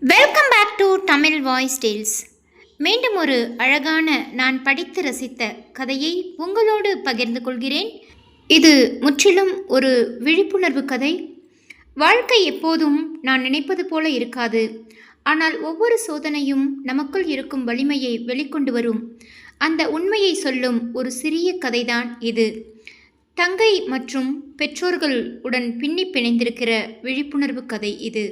Welcome back to Tamil voice tales. மீண்டும் ஒரு அழகான நான் படித்து ரசித்த கதையை உங்களோடு பகிர்ந்து கொள்கிறேன். இது முற்றிலும் ஒரு விழிப்புணர்வு கதை. வாழ்க்கை எப்போதும் நான் நினைப்பது போல இருக்காது. ஆனால் ஒவ்வொரு சோதனையும் நமக்குள் இருக்கும் வலிமையை வெளிக்கொண்டு வரும். அந்த உண்மையை சொல்லும் ஒரு சிறிய கதைதான் இது. தங்கை மற்றும் பெற்றோர்கள் உடன் பின்னி பிணைந்திருக்கிற விழிப்புணர்வு கதை இது.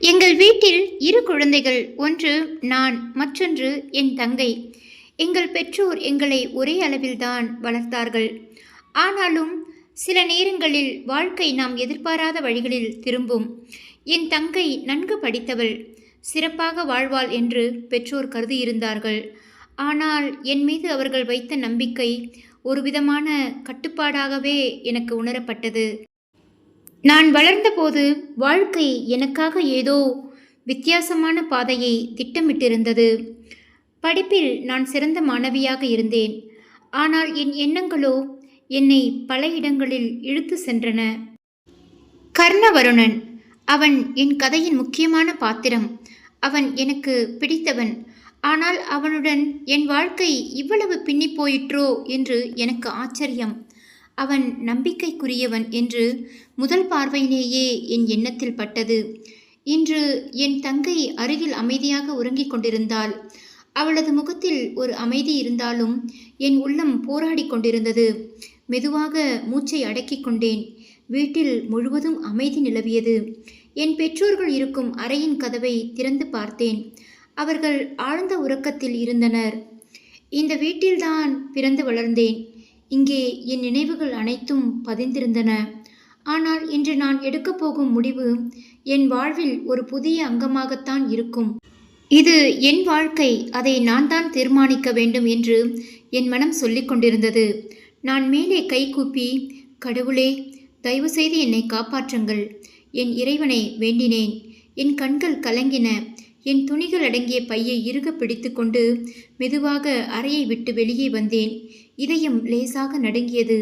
எங்கள் வீட்டில் இரு குழந்தைகள், ஒன்று நான், மற்றொன்று என் தங்கை. எங்கள் பெற்றோர் எங்களை ஒரே அளவில்தான் வளர்த்தார்கள். ஆனாலும் சில நேரங்களில் வாழ்க்கை நாம் எதிர்பாராத வழிகளில் திரும்பும். என் தங்கை நன்கு படித்தவள், சிறப்பாக வாழ்வாள் என்று பெற்றோர் கருதியிருந்தார்கள். ஆனால் என் மீது அவர்கள் வைத்த நம்பிக்கை ஒரு விதமான கட்டுப்பாடாகவே எனக்கு உணரப்பட்டது. நான் வளர்ந்தபோது வாழ்க்கை எனக்காக ஏதோ வித்தியாசமான பாதையை திட்டமிட்டிருந்தது. படிப்பில் நான் சிறந்த மாணவியாக இருந்தேன். ஆனால் என் எண்ணங்களோ என்னை பல இடங்களில் இழுத்து சென்றன. கர்ணவருணன், அவன் என் கதையின் முக்கியமான பாத்திரம். அவன் எனக்கு பிடித்தவன். ஆனால் அவனுடன் என் வாழ்க்கை இவ்வளவு பின்னி போயிற்றோ என்று எனக்கு ஆச்சரியம். அவன் நம்பிக்கைக்குரியவன் என்று முதல் பார்வையிலேயே என் எண்ணத்தில் பட்டது. இன்று என் தங்கை அருகில் அமைதியாக உறங்கிக் கொண்டிருந்தாள். அவளது முகத்தில் ஒரு அமைதி இருந்தாலும் என் உள்ளம் போராடி கொண்டிருந்தது. மெதுவாக மூச்சை அடக்கிக் கொண்டேன். வீட்டில் முழுவதும் அமைதி நிலவியது. என் பெற்றோர்கள் இருக்கும் அறையின் கதவை திறந்து பார்த்தேன். அவர்கள் ஆழ்ந்த உறக்கத்தில் இருந்தனர். இந்த வீட்டில்தான் பிறந்து வளர்ந்தேன். இங்கே என் நினைவுகள் அனைத்தும் பதிந்திருந்தன. ஆனால் இன்று நான் எடுக்கப் போகும் முடிவு என் வாழ்வில் ஒரு புதிய அங்கமாகத்தான் இருக்கும். இது என் வாழ்க்கை, அதை நான் தான் தீர்மானிக்க வேண்டும் என்று என் மனம் சொல்லிக் கொண்டிருந்தது. நான் மேலே கைகூப்பி, கடவுளே, தயவு செய்து என்னை காப்பாற்றுங்கள், என் இறைவனை வேண்டினேன். என் கண்கள் கலங்கின. என் துணிகள் அடங்கிய பையை இறுக பிடித்து கொண்டு மெதுவாக அறையை விட்டு வெளியே வந்தேன். இதயம் லேசாக நடுங்கியது.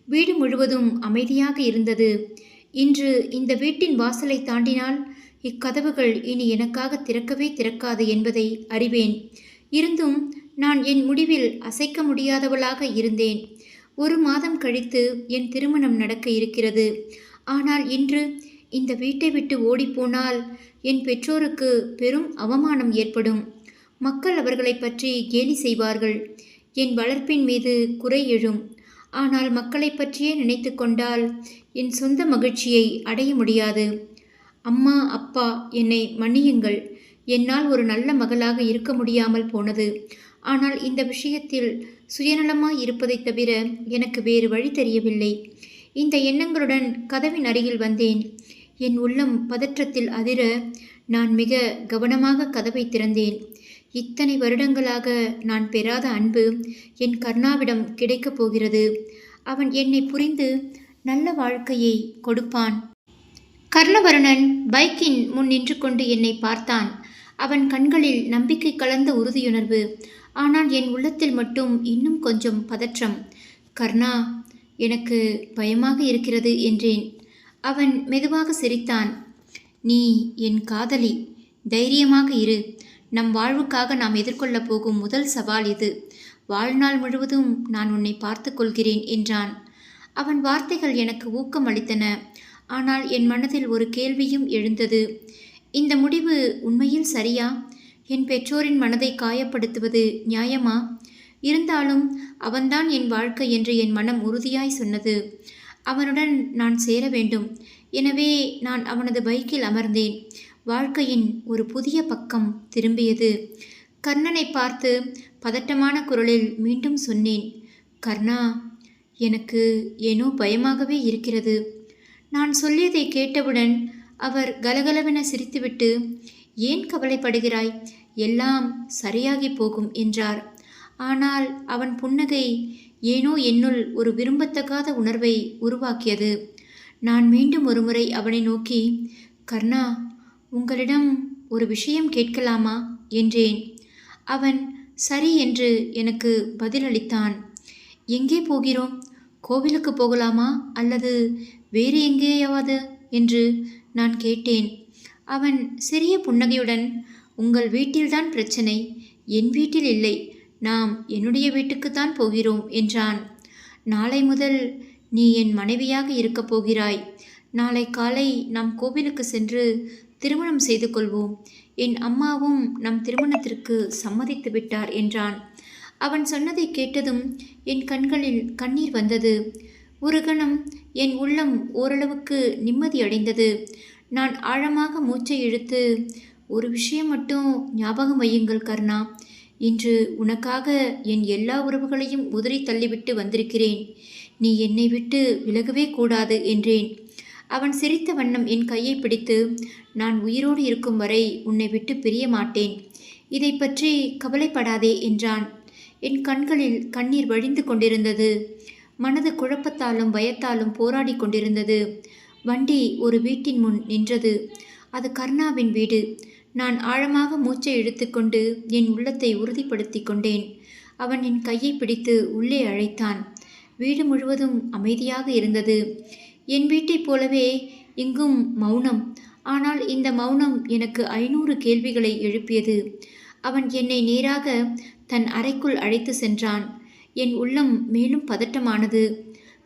வீடு முழுவதும் அமைதியாக இருந்தது. இன்று இந்த வீட்டின் வாசலை தாண்டினால் இக்கதவுகள் இனி எனக்காக திறக்கவே திறக்காது என்பதை அறிவேன். இருந்தும் நான் என் முடிவில் அசைக்க முடியாதவளாக இருந்தேன். 1 மாதம் கழித்து என் திருமணம் நடக்க இருக்கிறது. ஆனால் இன்று இந்த வீட்டை விட்டு ஓடிப்போனால் என் பெற்றோருக்கு பெரும் அவமானம் ஏற்படும். மக்கள் அவர்களை பற்றி கேலி செய்வார்கள். என் வளர்ப்பின் மீது குறை எழும். ஆனால் மக்களை பற்றியே நினைத்து கொண்டால் என் சொந்த மகிழ்ச்சியை அடைய முடியாது. அம்மா, அப்பா, என்னை மன்னியுங்கள். என்னால் ஒரு நல்ல மகளாக இருக்க முடியாமல் போனது. ஆனால் இந்த விஷயத்தில் சுயநலமாய் இருப்பதைத் தவிர எனக்கு வேறு வழி தெரியவில்லை. இந்த எண்ணங்களுடன் கதவின் அருகில் வந்தேன். என் உள்ளம் பதற்றத்தில் அதிர நான் மிக கவனமாக கதவை திறந்தேன். இத்தனை வருடங்களாக நான் பெறாத அன்பு என் கர்ணாவிடம் கிடைக்கப் போகிறது. அவன் என்னை புரிந்து நல்ல வாழ்க்கையை கொடுப்பான். கர்ணவருணன் பைக்கின் முன் நின்று கொண்டு என்னை பார்த்தான். அவன் கண்களில் நம்பிக்கை கலந்த உறுதியுணர்வு. ஆனால் என் உள்ளத்தில் மட்டும் இன்னும் கொஞ்சம் பதற்றம். கர்ணா, எனக்கு பயமாக இருக்கிறது என்றேன். அவன் மெதுவாக சிரித்தான். நீ என் காதலி, தைரியமாக இரு. நம் வாழ்வுக்காக நாம் எதிர்கொள்ளப் போகும் முதல் சவால் இது. வாழ்நாள் முழுவதும் நான் உன்னை பார்த்து கொள்கிறேன் என்றான். அவன் வார்த்தைகள் எனக்கு ஊக்கம் அளித்தன. ஆனால் என் மனதில் ஒரு கேள்வியும் எழுந்தது. இந்த முடிவு உண்மையில் சரியா? என் பெற்றோரின் மனதை காயப்படுத்துவது நியாயமா? இருந்தாலும் அவன்தான் என் வாழ்க்கை என்று என் மனம் உறுதியாய் சொன்னது. அவனுடன் நான் சேர வேண்டும். எனவே நான் அவனது பைக்கில் அமர்ந்தேன். வாழ்க்கையின் ஒரு புதிய பக்கம் திரும்பியது. கர்ணனை பார்த்து பதட்டமான குரலில் மீண்டும் சொன்னேன், கர்ணா, எனக்கு ஏனோ பயமாகவே இருக்கிறது. நான் சொல்லியதை கேட்டவுடன் அவர் கலகலவென சிரித்துவிட்டு, ஏன் கவலைப்படுகிறாய்? எல்லாம் சரியாகி போகும் என்றார். ஆனால் அவன் புன்னகை ஏனோ என்னுள் ஒரு விரும்பத்தகாத உணர்வை உருவாக்கியது. நான் மீண்டும் ஒருமுறை அவனை நோக்கி, கர்ணா, உங்களிடம் ஒரு விஷயம் கேட்கலாமா என்றேன். அவன் சரி என்று எனக்கு பதிலளித்தான். எங்கே போகிறோம்? கோவிலுக்கு போகலாமா அல்லது வேறு எங்கேயாவது என்று நான் கேட்டேன். அவன் சிறிய புன்னகையுடன், உங்கள் வீட்டில்தான் பிரச்சனை, என் வீட்டில் இல்லை. நாம் என்னுடைய வீட்டுக்குத்தான் போகிறோம் என்றான். நாளை முதல் நீ என் மனைவியாக இருக்கப் போகிறாய். நாளை காலை நாம் கோவிலுக்கு சென்று திருமணம் செய்து கொள்வோம். என் அம்மாவும் நம் திருமணத்திற்கு சம்மதித்து விட்டார் என்றான். அவன் சொன்னதை கேட்டதும் என் கண்களில் கண்ணீர் வந்தது. ஒரு கணம் என் உள்ளம் ஓரளவுக்கு நிம்மதி அடைந்தது. நான் ஆழமாக மூச்சை இழுத்து, ஒரு விஷயம் மட்டும் ஞாபகம் வையுங்கள் கர்ணா, இன்று உனக்காக என் எல்லா உறவுகளையும் உதறி தள்ளிவிட்டு வந்திருக்கிறேன். நீ என்னை விட்டு விலகவே கூடாது என்றேன். அவன் சிரித்த வண்ணம் என் கையை பிடித்து, நான் உயிரோடு இருக்கும் வரை உன்னை விட்டு பிரிய மாட்டேன், இதை பற்றி கவலைப்படாதே என்றான். என் கண்களில் கண்ணீர் வழிந்து கொண்டிருந்தது. மனது குழப்பத்தாலும் பயத்தாலும் போராடி கொண்டிருந்தது. வண்டி ஒரு வீட்டின் முன் நின்றது. அது கர்ணாவின் வீடு. நான் ஆழமாக மூச்சை இழுத்துக்கொண்டு என் உள்ளத்தை உறுதிப்படுத்தி கொண்டேன். அவன் என் கையை பிடித்து உள்ளே அழைத்தான். வீடு முழுவதும் அமைதியாக இருந்தது. என் வீட்டைப் போலவே இங்கும் மௌனம். ஆனால் இந்த மௌனம் எனக்கு 500 கேள்விகளை எழுப்பியது. அவன் என்னை நேராக தன் அறைக்குள் அழைத்து சென்றான். என் உள்ளம் மேலும் பதட்டமானது.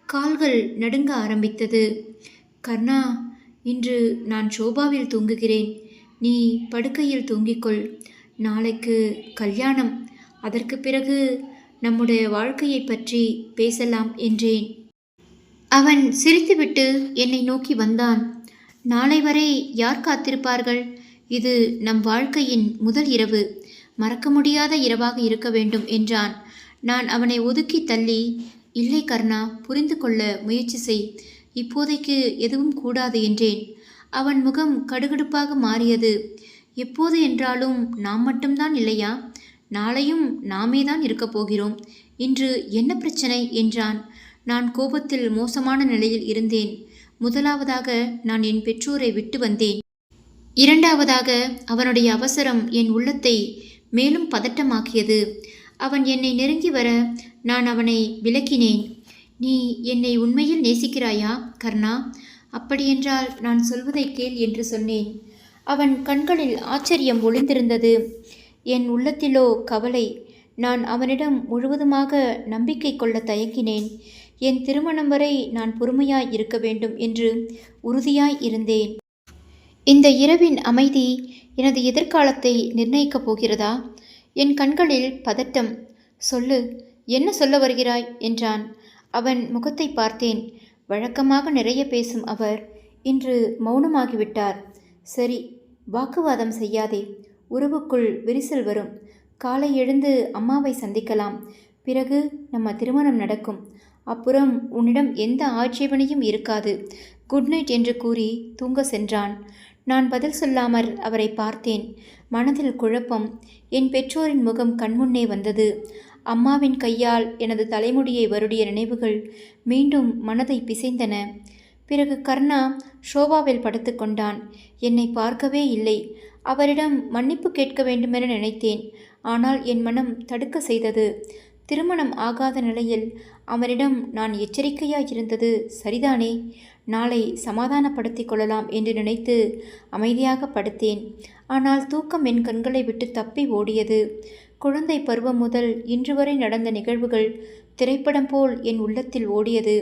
கால்கள் நடுங்க ஆரம்பித்தது. கர்ணா, இன்று நான் சோபாவில் தூங்குகிறேன். நீ படுக்கையில் தூங்கிக்கொள். நாளைக்கு கல்யாணம். அதற்கு பிறகு நம்முடைய வாழ்க்கையை பற்றி பேசலாம் என்றேன். அவன் சிரித்துவிட்டு என்னை நோக்கி வந்தான். நாளை வரை யார் காத்திருப்பார்கள்? இது நம் வாழ்க்கையின் முதல் இரவு. மறக்க முடியாத இரவாக இருக்க வேண்டும் என்றான். நான் அவனை ஒதுக்கி தள்ளி, இல்லை கர்ணா, புரிந்து கொள்ள முயற்சி செய். இப்போதைக்கு எதுவும் கூடாது என்றேன். அவன் முகம் கடுகடுப்பாக மாறியது. எப்போது என்றாலும் நாம் மட்டும்தான் இல்லையா? நாளையும் நாமே தான் இருக்கப் போகிறோம். இன்று என்ன பிரச்சனை என்றான். நான் கோபத்தில் மோசமான நிலையில் இருந்தேன். முதலாவதாக நான் என் பெற்றோரை விட்டு வந்தேன். இரண்டாவதாக அவனுடைய அவசரம் என் உள்ளத்தை மேலும் பதட்டமாக்கியது. அவன் என்னை நெருங்கி வர நான் அவனை விலக்கினேன். நீ என்னை உண்மையில் நேசிக்கிறாயா கர்ணா? அப்படியென்றால் நான் சொல்வதை கேள் என்று சொன்னேன். அவன் கண்களில் ஆச்சரியம் ஒளிந்திருந்தது. என் உள்ளத்திலோ கவலை. நான் அவனிடம் முழுவதுமாக நம்பிக்கை கொள்ள தயங்கினேன். என் திருமணம் வரை நான் பொறுமையாய் இருக்க வேண்டும் என்று உறுதியாய் இருந்தேன். இந்த இரவின் அமைதி எனது எதிர்காலத்தை நிர்ணயிக்கப் போகிறதா? என் கண்களில் பதட்டம். சொல்லு, என்ன சொல்ல வருகிறாய் என்றான். அவன் முகத்தை பார்த்தேன். வழக்கமாக நிறைய பேசும் அவர் இன்று மௌனமாகிவிட்டார். சரி, வாக்குவாதம் செய்யாதே. உறவுக்குள் விரிசல் வரும். காலை எழுந்து அம்மாவை சந்திக்கலாம். பிறகு நம்ம திருமணம் நடக்கும். அப்புறம் உன்னிடம் எந்த ஆட்சேபனையும் இருக்காது. குட் நைட் என்று கூறி தூங்க சென்றான். நான் பதில் சொல்லாமல் அவரை பார்த்தேன். மனதில் குழப்பம். என் பெற்றோரின் முகம் கண்முன்னே வந்தது. அம்மாவின் கையால் எனது தலைமுடியை வருடிய நினைவுகள் மீண்டும் மனதை பிசைந்தன. பிறகு கர்ணா ஷோபாவில் படுத்து கொண்டான். என்னை பார்க்கவே இல்லை. அவரிடம் மன்னிப்பு கேட்க வேண்டுமென நினைத்தேன். ஆனால் என் மனம் தடுக்க செய்தது. திருமணம் ஆகாத நிலையில் அவரிடம் நான் எச்சரிக்கையாயிருந்தது சரிதானே? நாளை சமாதானப்படுத்திக் கொள்ளலாம் என்று நினைத்து அமைதியாக படுத்தேன். ஆனால் தூக்கம் என் கண்களை விட்டு தப்பி ஓடியது. குழந்தை பருவம் முதல் இன்று வரை நடந்த நிகழ்வுகள் திரைப்படம் போல் என் உள்ளத்தில் ஓடியது.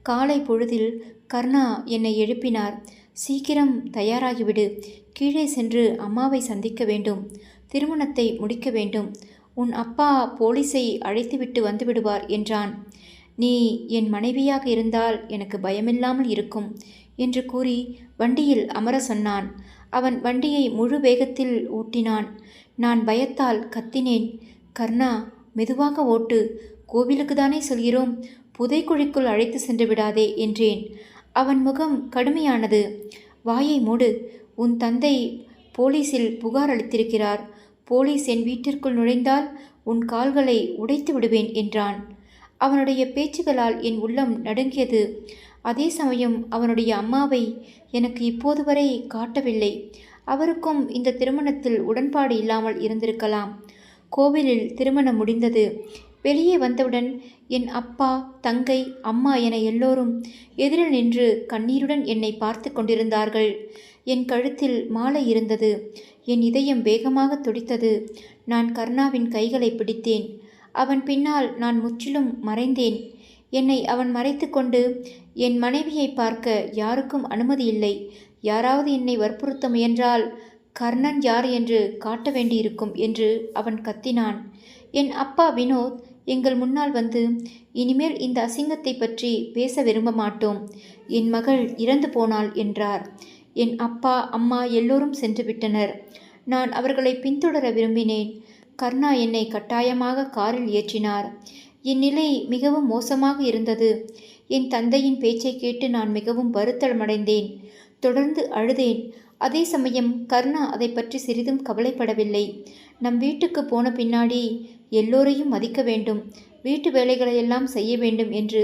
காலை பொழுதில் கர்ணா என்னை எழுப்பினார். சீக்கிரம் தயாராகிவிடு. கீழே சென்று அம்மாவை சந்திக்க வேண்டும். திருமணத்தை முடிக்க வேண்டும். உன் அப்பா போலீஸை அழைத்துவிட்டு வந்துவிடுவார் என்றான். நீ என் மனைவியாக இருந்தால் எனக்கு பயமில்லாமல் இருக்கும் என்று கூறி வண்டியில் அமர சொன்னான். அவன் வண்டியை முழு வேகத்தில் ஓட்டினான். நான் பயத்தால் கத்தினேன். கர்ணா, மெதுவாக ஓட்டு. கோவிலுக்கு தானே சொல்கிறோம். புதைக்குழிக்குள் அழைத்து சென்று விடாதே என்றேன். அவன் முகம் கடுமையானது. வாயை மூடு. உன் தந்தை போலீஸில் புகார் அளித்திருக்கிறார். போலீஸ் என் வீட்டிற்குள் நுழைந்தால் உன் கால்களை உடைத்து விடுவேன் என்றான். அவனுடைய பேச்சுகளால் என் உள்ளம் நடுங்கியது. அதே சமயம் அவனுடைய அம்மாவை எனக்கு இப்போது வரை காட்டவில்லை. அவருக்கும் இந்த திருமணத்தில் உடன்பாடு இல்லாமல் இருந்திருக்கலாம். கோவிலில் திருமணம் முடிந்தது. வெளியே வந்தவுடன் என் அப்பா, தங்கை, அம்மா என எல்லோரும் எதிரில் நின்று கண்ணீருடன் என்னை பார்த்து கொண்டிருந்தார்கள். என் கழுத்தில் மாலை இருந்தது. என் இதயம் வேகமாக துடித்தது. நான் கர்ணாவின் கைகளை பிடித்தேன். அவன் பின்னால் நான் முற்றிலும் மறைந்தேன். என்னை அவன் மறைத்து கொண்டு, என் மனைவியை பார்க்க யாருக்கும் அனுமதி இல்லை. யாராவது என்னை வற்புறுத்த முயன்றால் கர்ணன் யார் என்று காட்ட வேண்டியிருக்கும் என்று அவன் கத்தினான். என் அப்பா வினோத் எங்கள் முன்னால் வந்து, இனிமேல் இந்த அசிங்கத்தை பற்றி பேச விரும்ப மாட்டோம். என் மகள் இறந்து போனாள் என்றார். என் அப்பா அம்மா எல்லோரும் சென்று விட்டனர். நான் அவர்களை பின்தொடர விரும்பினேன். கர்ணா என்னை கட்டாயமாக காரில் ஏற்றினார். என் நிலை மிகவும் மோசமாக இருந்தது. என் தந்தையின் பேச்சை கேட்டு நான் மிகவும் வருத்தமடைந்தேன். தொடர்ந்து அழுதேன். அதே சமயம் கர்ணா அதை பற்றி சிறிதும் கவலைப்படவில்லை. நம் வீட்டுக்கு போன பின்னாடி எல்லோரையும் மதிக்க வேண்டும், வீட்டு வேலைகளையெல்லாம் செய்ய வேண்டும் என்று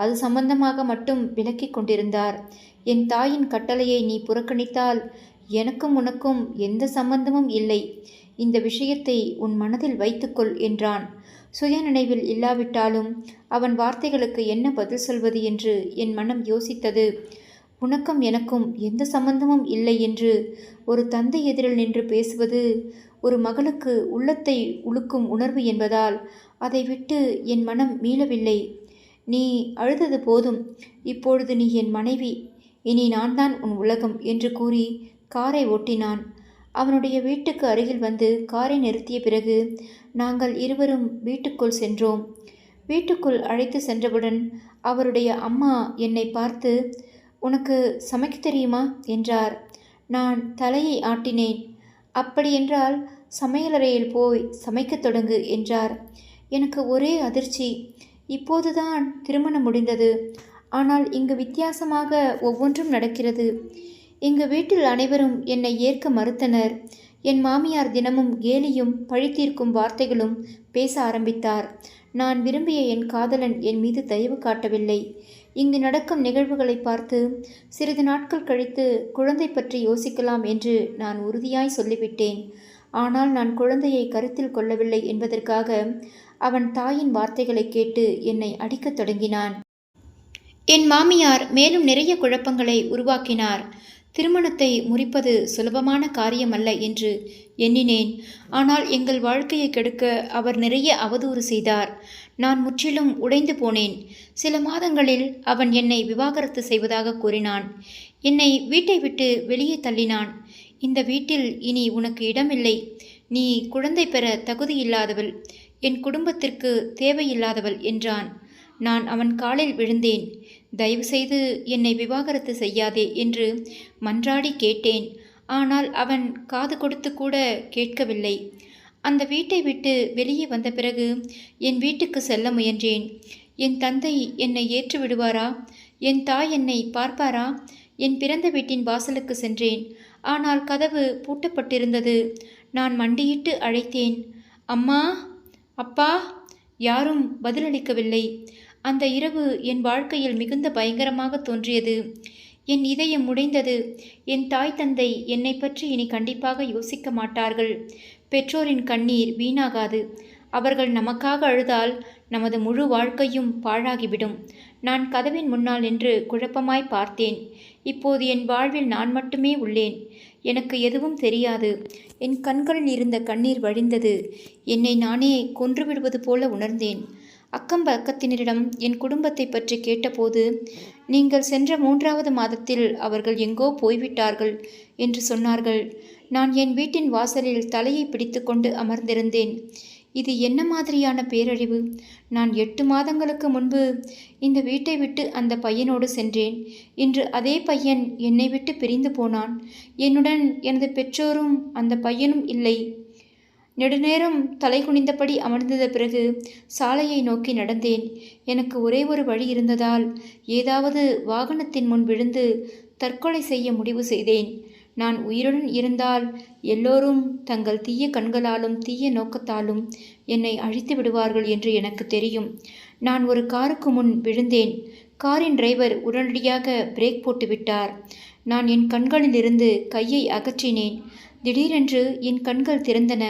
அது சம்பந்தமாக மட்டும் விளக்கி கொண்டிருந்தார். என் தாயின் கட்டளையை நீ புறக்கணித்தால் எனக்கும் உனக்கும் எந்த சம்பந்தமும் இல்லை. இந்த விஷயத்தை உன் மனதில் வைத்துக்கொள் என்றான். சுயநினைவில் இல்லாவிட்டாலும் அவன் வார்த்தைகளுக்கு என்ன பதில் சொல்வது என்று என் மனம் யோசித்தது. உனக்கும் எனக்கும் எந்த சம்பந்தமும் இல்லை என்று ஒரு தந்தை எதிரில் நின்று பேசுவது ஒரு மகளுக்கு உள்ளத்தை உலுக்கும் உணர்வு என்பதால் அதை விட்டு என் மனம் மீளவில்லை. நீ அழுதது போதும். இப்பொழுது நீ என் மனைவி. இனி நான் தான் உன் உலகம் என்று கூறி காரை ஓட்டினான். அவனுடைய வீட்டுக்கு அருகில் வந்து காரை நிறுத்திய பிறகு நாங்கள் இருவரும் வீட்டுக்குள் சென்றோம். வீட்டுக்குள் அழைத்து சென்றவுடன் அவருடைய அம்மா என்னை பார்த்து, உனக்கு சமைக்க தெரியுமா என்றார். நான் தலையை ஆட்டினேன். அப்படியென்றால் சமையலறையில் போய் சமைக்கத் தொடங்கு என்றார். எனக்கு ஒரே அதிர்ச்சி. இப்போதுதான் திருமணம் முடிந்தது. ஆனால் இங்கு வித்தியாசமாக ஒவ்வொன்றும் நடக்கிறது. எங்கள் வீட்டில் அனைவரும் என்னை ஏற்க மறுத்தனர். என் மாமியார் தினமும் கேலியும் பழித்தீர்க்கும் வார்த்தைகளும் பேச ஆரம்பித்தார். நான் விரும்பிய என் காதலன் என் மீது தயவு காட்டவில்லை. இங்கு நடக்கும் நிகழ்வுகளை பார்த்து சிறிது நாட்கள் கழித்து குழந்தை பற்றி யோசிக்கலாம் என்று நான் உறுதியாய் சொல்லிவிட்டேன். ஆனால் நான் குழந்தையை கருத்தில் கொள்ளவில்லை என்பதற்காக அவன் தாயின் வார்த்தைகளை கேட்டு என்னை அடிக்கத் தொடங்கினான். என் மாமியார் மேலும் நிறைய குழப்பங்களை உருவாக்கினார். திருமணத்தை முறிப்பது சுலபமான காரியமல்ல என்று எண்ணினேன். ஆனால் எங்கள் வாழ்க்கையை கெடுக்க அவர் நிறைய அவதூறு செய்தார். நான் முற்றிலும் உடைந்து போனேன். சில மாதங்களில் அவன் என்னை விவாகரத்து செய்வதாக கூறினான். என்னை வீட்டை விட்டு வெளியே தள்ளினான். இந்த வீட்டில் இனி உனக்கு இடமில்லை. நீ குழந்தை பெற தகுதியில்லாதவள், என் குடும்பத்திற்கு தேவையில்லாதவள் என்றான். நான் அவன் காலில் விழுந்தேன். தயவு செய்து என்னை விவாகரத்து செய்யாதே என்று மன்றாடி கேட்டேன். ஆனால் அவன் காது கொடுத்து கூட கேட்கவில்லை. அந்த வீட்டை விட்டு வெளியே வந்த பிறகு என் வீட்டுக்கு செல்ல முயன்றேன். என் தந்தை என்னை ஏற்று விடுவாரா? என் தாய் என்னை பார்ப்பாரா? என் பிறந்த வீட்டின் வாசலுக்கு சென்றேன். ஆனால் கதவு பூட்டப்பட்டிருந்தது. நான் மண்டியிட்டு அழைத்தேன், அம்மா, அப்பா. யாரும் பதிலளிக்கவில்லை. அந்த இரவு என் வாழ்க்கையில் மிகுந்த பயங்கரமாக தோன்றியது. என் இதயம் உடைந்தது. என் தாய் தந்தை என்னை பற்றி இனி கண்டிப்பாக யோசிக்க மாட்டார்கள். பெற்றோரின் கண்ணீர் வீணாகாது. அவர்கள் நமக்காக அழுதால் நமது முழு வாழ்க்கையும் பாழாகிவிடும். நான் கதவின் முன்னால் நின்று குழப்பமாய் பார்த்தேன். இப்போது என் வாழ்வில் நான் மட்டுமே உள்ளேன். எனக்கு எதுவும் தெரியாது. என் கண்களில் இருந்த கண்ணீர் வழிந்தது. என்னை நானே கொன்றுவிடுவது போல உணர்ந்தேன். அக்கம் பக்கத்தினரிடம் என் குடும்பத்தை பற்றி கேட்டபோது, நீங்கள் சென்ற 3வது மாதத்தில் அவர்கள் எங்கோ போய்விட்டார்கள் என்று சொன்னார்கள். நான் என் வீட்டின் வாசலில் தலையை பிடித்து கொண்டு அமர்ந்திருந்தேன். இது என்ன மாதிரியான பேரழிவு? நான் 8 மாதங்களுக்கு முன்பு இந்த வீட்டை விட்டு அந்த பையனோடு சென்றேன். இன்று அதே பையன் என்னை விட்டு பிரிந்து போனான். என்னுடன் எனது பெற்றோரும் அந்த பையனும் இல்லை. நெடுநேரம் தலை குனிந்தபடி அமர்ந்த பிறகு சாலையை நோக்கி நடந்தேன். எனக்கு ஒரே ஒரு வழி இருந்ததால் ஏதாவது வாகனத்தின் முன் விழுந்து தற்கொலை செய்ய முடிவு செய்தேன். நான் உயிருடன் இருந்தால் எல்லோரும் தங்கள் தீய கண்களாலும் தீய நோக்கத்தாலும் என்னை அழித்து விடுவார்கள் என்று எனக்கு தெரியும். நான் ஒரு காருக்கு முன் விழுந்தேன். காரின் டிரைவர் உடனடியாக பிரேக் போட்டுவிட்டார். நான் என் கண்களிலிருந்து கையை அகற்றினேன். திடீரென்று என் கண்கள் திறந்தன.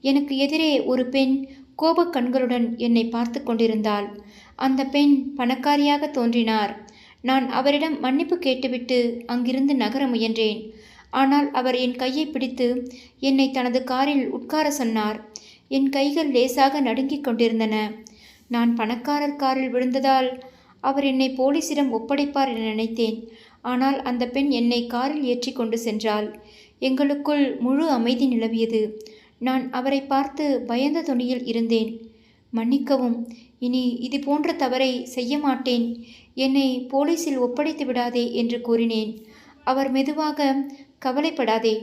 எனக்கு எதிரே ஒரு பெண் கோபக் கண்களுடன் என்னை பார்த்து கொண்டிருந்தாள். அந்த பெண் பணக்காரியாக தோன்றினார். நான் அவரிடம் மன்னிப்பு கேட்டுவிட்டு அங்கிருந்து நகர முயன்றேன். ஆனால் அவர் என் கையை பிடித்து என்னை தனது காரில் உட்கார சொன்னார். என் கைகள் லேசாக நடுங்கிக் கொண்டிருந்தன. நான் பணக்காரர் காரில் விழுந்ததால் அவர் என்னை போலீசிடம் ஒப்படைப்பார் என நினைத்தேன். ஆனால் அந்த பெண் என்னை காரில் ஏற்றி கொண்டு சென்றாள். எங்களுக்குள் முழு அமைதி நிலவியது. நான் அவரை பார்த்து பயந்த தொனியில் இருந்தேன். மன்னிக்கவும், இனி இது போன்ற தவறை செய்ய மாட்டேன். என்னை போலீசில் ஒப்படைத்து விடாதே என்று கூறினேன். அவர் மெதுவாக, கவலைப்படாதே,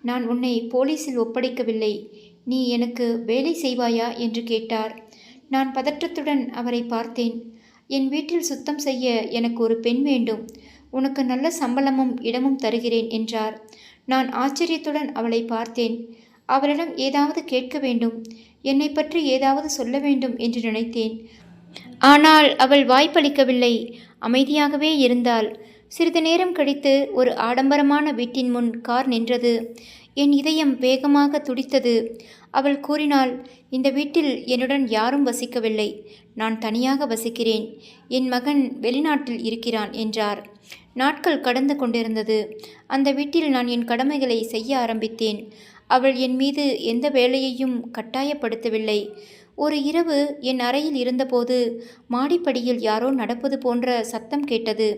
நான் உன்னை போலீசில் ஒப்படைக்கவில்லை. நீ எனக்கு வேலை செய்வாயா என்று கேட்டார். நான் பதற்றத்துடன் அவரை பார்த்தேன். என் வீட்டில் சுத்தம் செய்ய எனக்கு ஒரு பெண் வேண்டும். உனக்கு நல்ல சம்பளமும் இடமும் தருகிறேன் என்றார். நான் ஆச்சரியத்துடன் அவளை பார்த்தேன். அவளிடம் ஏதாவது கேட்க வேண்டும், என்னை பற்றி ஏதாவது சொல்ல வேண்டும் என்று நினைத்தேன். ஆனால் அவள் வாய்ப்பளிக்கவில்லை. அமைதியாகவே இருந்தாள். சிறிது நேரம் கழித்து ஒரு ஆடம்பரமான வீட்டின் முன் கார் நின்றது. என் இதயம் வேகமாக துடித்தது. அவள் கூறினாள், இந்த வீட்டில் என்னுடன் யாரும் வசிக்கவில்லை. நான் தனியாக வசிக்கிறேன். என் மகன் வெளிநாட்டில் இருக்கிறான் என்றார். நாட்கள் கடந்து கொண்டிருந்தது. அந்த வீட்டில் நான் என் கடமைகளை செய்ய ஆரம்பித்தேன். அவள் என் மீது எந்த வேலையையும் கட்டாயப்படுத்தவில்லை. ஒரு இரவு என் அறையில் இருந்தபோது மாடிப்படியில் யாரோ நடப்பது போன்ற சத்தம் கேட்டது.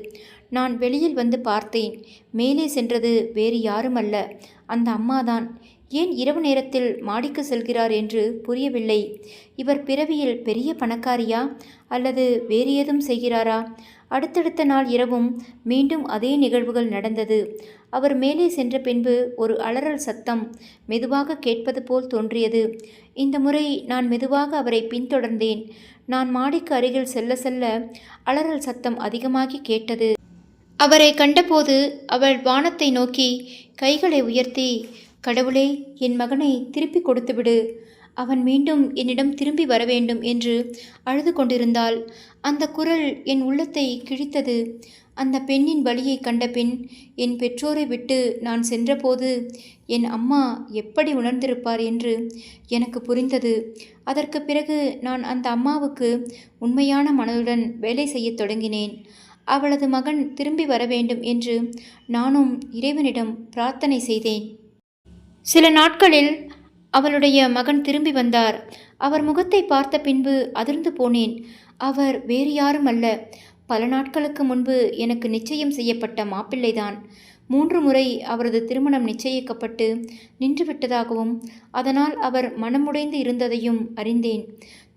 நான் வெளியில் வந்து பார்த்தேன். மேலே சென்றது வேறு யாருமல்ல, அந்த அம்மாதான். ஏன் இரவு நேரத்தில் மாடிக்கு செல்கிறார் என்று புரியவில்லை. இவர் பிறவியில் பெரிய பணக்காரியா அல்லது வேறு ஏதும் செய்கிறாரா? அடுத்தடுத்த நாள் இரவும் மீண்டும் அதே நிகழ்வுகள் நடந்தது. அவர் மேலே சென்ற பின்பு ஒரு அலறல் சத்தம் மெதுவாக கேட்பது போல் தோன்றியது. இந்த முறை நான் மெதுவாக அவரை பின்தொடர்ந்தேன். நான் மாடிக்கு அருகில் செல்ல செல்ல அலறல் சத்தம் அதிகமாகி கேட்டது. அவரை கண்டபோது அவள் வானத்தை நோக்கி கைகளை உயர்த்தி, கடவுளே, என் மகனை திருப்பி கொடுத்துவிடு, அவன் மீண்டும் என்னிடம் திரும்பி வர வேண்டும் என்று அழுது கொண்டிருந்தாள். அந்த குரல் என் உள்ளத்தை கிழித்தது. அந்த பெண்ணின் வலியை கண்ட பின் என் பெற்றோரை விட்டு நான் சென்றபோது என் அம்மா எப்படி உணர்ந்திருப்பார் என்று எனக்கு புரிந்தது. அதற்கு பிறகு நான் அந்த அம்மாவுக்கு உண்மையான மனதுடன் வேலை செய்ய தொடங்கினேன். அவளது மகன் திரும்பி வர வேண்டும் என்று நானும் இறைவனிடம் பிரார்த்தனை செய்தேன். சில நாட்களில் அவளுடைய மகன் திரும்பி வந்தார். அவர் முகத்தை பார்த்த பின்பு அதிர்ந்து போனேன். அவர் வேறு யாரும் அல்ல, பல நாட்களுக்கு முன்பு எனக்கு நிச்சயம் செய்யப்பட்ட மாப்பிள்ளைதான். 3 முறை அவரது திருமணம் நிச்சயிக்கப்பட்டு நின்றுவிட்டதாகவும் அதனால் அவர் மனமுடைந்து இருந்ததையும் அறிந்தேன்.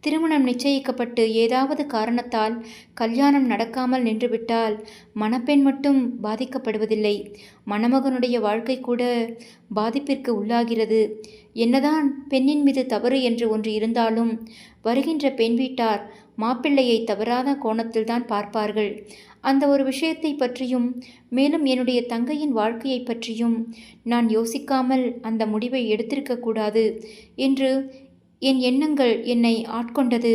திருமணம் நிச்சயிக்கப்பட்டு ஏதாவது காரணத்தால் கல்யாணம் நடக்காமல் நின்றுவிட்டால் மணப்பெண் மட்டும் பாதிக்கப்படுவதில்லை, மணமகனுடைய வாழ்க்கை கூட பாதிப்பிற்கு உள்ளாகிறது. என்னதான் பெண்ணின் மீது தவறு என்று ஒன்று இருந்தாலும் வருகின்ற பெண் வீட்டார் மாப்பிள்ளையை தவறாத கோணத்தில்தான் பார்ப்பார்கள். அந்த ஒரு விஷயத்தை பற்றியும் மேலும் என்னுடைய தங்கையின் வாழ்க்கையை பற்றியும் நான் யோசிக்காமல் அந்த முடிவை எடுத்திருக்கக்கூடாது என்று என் எண்ணங்கள் என்னை ஆட்கொண்டது.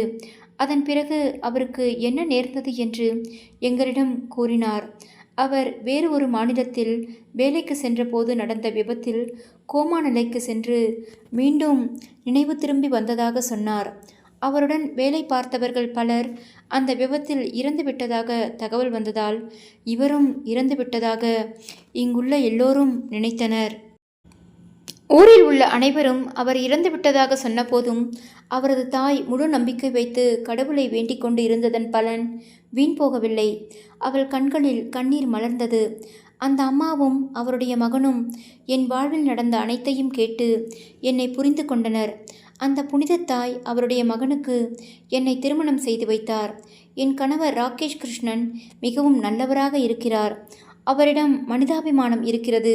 அதன் பிறகு அவருக்கு என்ன நேர்ந்தது என்று எங்களிடம் கூறினார். அவர் வேறு ஒரு மாநிலத்தில் வேலைக்கு சென்றபோது நடந்த விபத்தில் கோமா நிலைக்கு சென்று மீண்டும் நினைவு திரும்பி வந்ததாக சொன்னார். அவருடன் வேலை பார்த்தவர்கள் பலர் அந்த விபத்தில் இறந்துவிட்டதாக தகவல் வந்ததால் இவரும் இறந்துவிட்டதாக இங்குள்ள எல்லோரும் நினைத்தனர். ஊரில் உள்ள அனைவரும் அவர் இறந்துவிட்டதாக சொன்னபோதும் அவரது தாய் முழு நம்பிக்கை வைத்து கடவுளை வேண்டிக் கொண்டு இருந்ததன் பலன் வீண் போகவில்லை. அவள் கண்களில் கண்ணீர் மலர்ந்தது. அந்த அம்மாவும் அவருடைய மகனும் என் வாழ்வில் நடந்த அனைத்தையும் கேட்டு என்னை புரிந்து கொண்டனர். அந்த புனித தாய் அவருடைய மகனுக்கு என்னை திருமணம் செய்து வைத்தார். என் கணவர் ராகேஷ் கிருஷ்ணன் மிகவும் நல்லவராக இருக்கிறார். அவரிடம் மனிதாபிமானம் இருக்கிறது.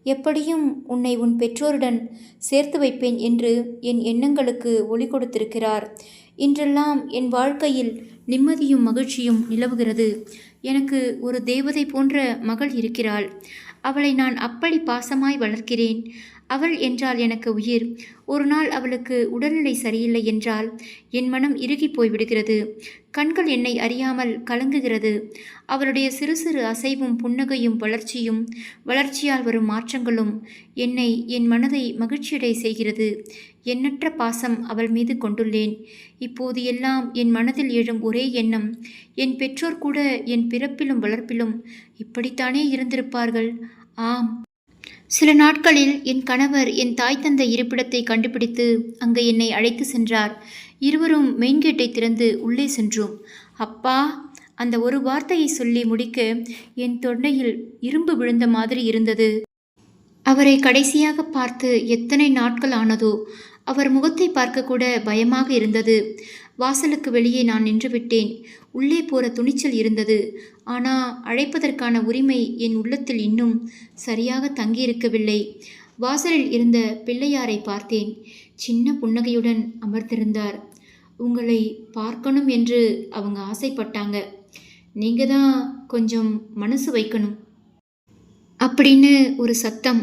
எப்படியும் உன்னை உன் பெற்றோருடன் சேர்த்து வைப்பேன் என்று என் எண்ணங்களுக்கு ஒளி கொடுத்திருக்கிறார். இன்றெல்லாம் என் வாழ்க்கையில் நிம்மதியும் மகிழ்ச்சியும் நிலவுகிறது. எனக்கு ஒரு தேவதை போன்ற மகள் இருக்கிறாள். அவளை நான் அப்படி பாசமாய் வளர்க்கிறேன். அவள் என்றால் எனக்கு உயிர். ஒரு நாள் அவளுக்கு உடல்நிலை சரியில்லை என்றால் என் மனம் இறுகி போய்விடுகிறது. கண்கள் என்னை அறியாமல் கலங்குகிறது. அவளுடைய சிறு சிறு அசைவும் புன்னகையும் வளர்ச்சியால் வரும் மாற்றங்களும் என்னை என் மனதை மகிழ்ச்சியடை செய்கிறது. எண்ணற்ற பாசம் அவள் மீது கொண்டுள்ளேன். இப்போது எல்லாம் என் மனதில் எழும் ஒரே எண்ணம், என் பெற்றோர் கூட என் பிறப்பிலும் வளர்ப்பிலும் இப்படித்தானே இருந்திருப்பார்கள். ஆம், சில நாட்களில் என் கணவர் என் தாய் தந்த இருப்பிடத்தை கண்டுபிடித்து அங்கு என்னை அழைத்து சென்றார். இருவரும் மெயின்கேட்டை திறந்து உள்ளே சென்றோம். அப்பா, அந்த ஒரு வார்த்தையை சொல்லி முடிக்க என் தொண்டையில் இரும்பு விழுந்த மாதிரி இருந்தது. அவரை கடைசியாக பார்த்து எத்தனை நாட்கள் ஆனதோ. அவர் முகத்தை பார்க்க கூட பயமாக இருந்தது. வாசலுக்கு வெளியே நான் நின்றுவிட்டேன். உள்ளே போற துணிச்சல் இருந்தது. ஆனா அழைப்பதற்கான உரிமை என் உள்ளத்தில் இன்னும் சரியாக தங்கியிருக்கவில்லை. வாசலில் இருந்த பிள்ளையாரை பார்த்தேன். சின்ன புன்னகையுடன் அமர்ந்திருந்தார். உங்களை பார்க்கணும் என்று அவங்க ஆசைப்பட்டாங்க. நீங்க தான் கொஞ்சம் மனசு வைக்கணும் அப்படின்னு ஒரு சத்தம்.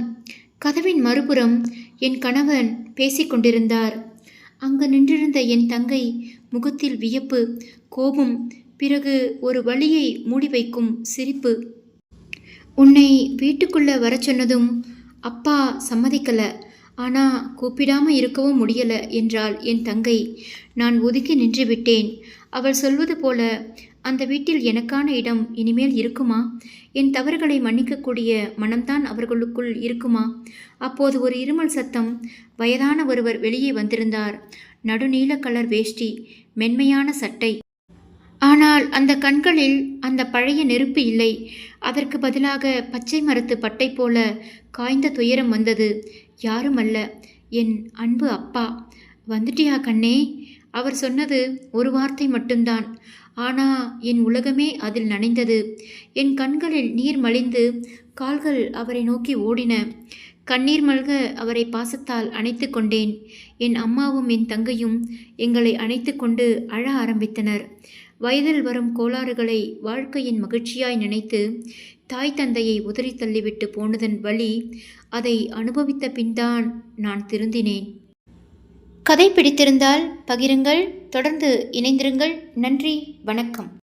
கதவின் மறுபுறம் என் கணவன் பேசிக்கொண்டிருந்தார். அங்கு நின்றிருந்த என் தங்கை முகத்தில் வியப்பு, கோபம், பிறகு ஒரு வலியை மூடி வைக்கும் சிரிப்பு. உன்னை வீட்டுக்குள்ள வர சொன்னதும் அப்பா சம்மதிக்கல. ஆனா கூப்பிடாம இருக்கவும் முடியல என்றாள் என் தங்கை. நான் ஒதுக்கி நின்று விட்டேன். அவள் சொல்வது போல அந்த வீட்டில் எனக்கான இடம் இனிமேல் இருக்குமா? என் தவறுகளை மன்னிக்கக்கூடிய மனம்தான் அவர்களுக்குள் இருக்குமா? அப்போது ஒரு இருமல் சத்தம். வயதான ஒருவர் வெளியே வந்திருந்தார். நடுநீல கலர் வேஷ்டி, மென்மையான சட்டை. ஆனால் அந்த கண்களில் அந்த பழைய நெருப்பு இல்லை. அதற்கு பதிலாக பச்சை மரத்து பட்டை போல காய்ந்த துயரம் வந்தது. யாரும் அல்ல, என் அன்பு அப்பா. வந்துட்டியா கண்ணே? அவர் சொன்னது ஒரு வார்த்தை மட்டும்தான். ஆனா என் உலகமே அதில் நனைந்தது. என் கண்களில் நீர் மலிந்து கால்கள் அவரை நோக்கி ஓடின. கண்ணீர் மல்க அவரை பாசத்தால் அணைத்து கொண்டேன். என் அம்மாவும் என் தங்கையும் எங்களை அணைத்து கொண்டு அழ ஆரம்பித்தனர். வயதில் வரும் கோளாறுகளை வாழ்க்கையின் மகிழ்ச்சியாய் நினைத்து தாய் தந்தையை உதறி தள்ளிவிட்டு போனதன் வழி அதை அனுபவித்த பின்தான் நான் திருந்தினேன். கதை பிடித்திருந்தால் பகிருங்கள். தொடர்ந்து இணைந்திருங்கள். நன்றி, வணக்கம்.